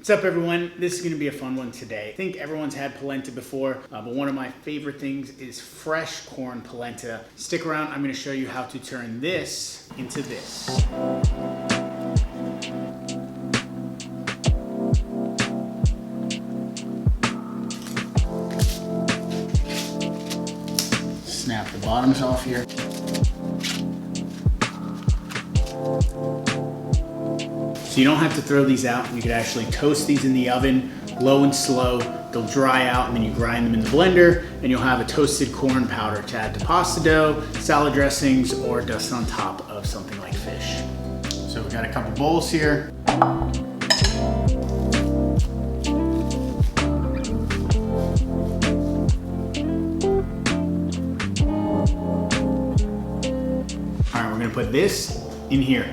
What's up everyone? This is gonna be a fun one today. I think everyone's had polenta before, but one of my favorite things is fresh corn polenta. Stick around, I'm gonna show you how to turn this into this. Snap the bottoms off here. So you don't have to throw these out. You could actually toast these in the oven, low and slow. They'll dry out and then you grind them in the blender and you'll have a toasted corn powder to add to pasta dough, salad dressings, or dust on top of something like fish. So we got a couple bowls here. All right, we're gonna put this in here.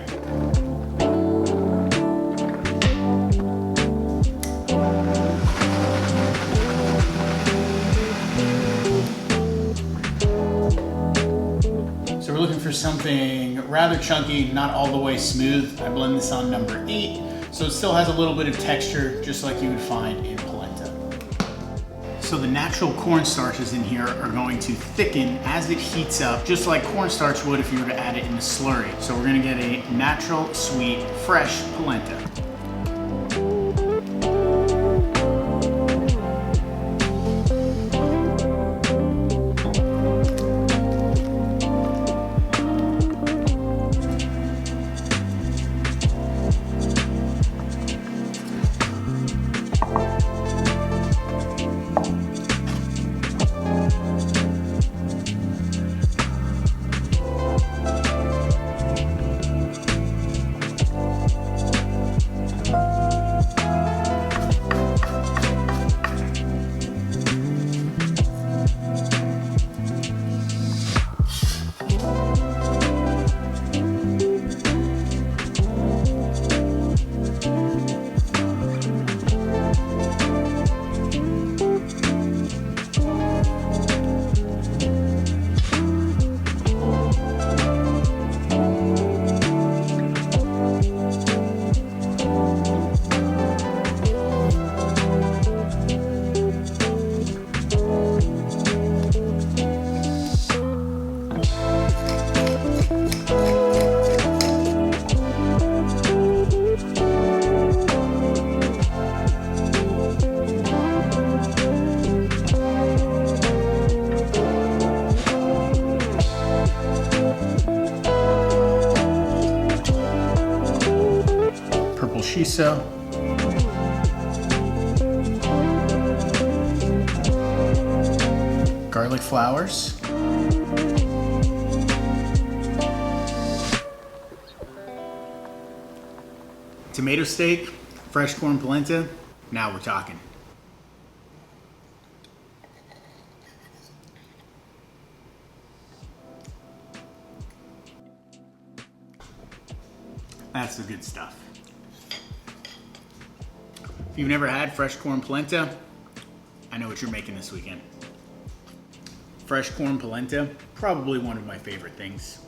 So we're looking for something rather chunky, not all the way smooth. I blend this on number 8, so it still has a little bit of texture, just like you would find in polenta. So the natural cornstarches in here are going to thicken as it heats up, just like cornstarch would if you were to add it in a slurry. So we're gonna get a natural, sweet, fresh polenta. Purple shiso. Garlic flowers. Tomato steak, fresh corn polenta. Now we're talking. That's the good stuff. If you've never had fresh corn polenta, I know what you're making this weekend. Fresh corn polenta, probably one of my favorite things.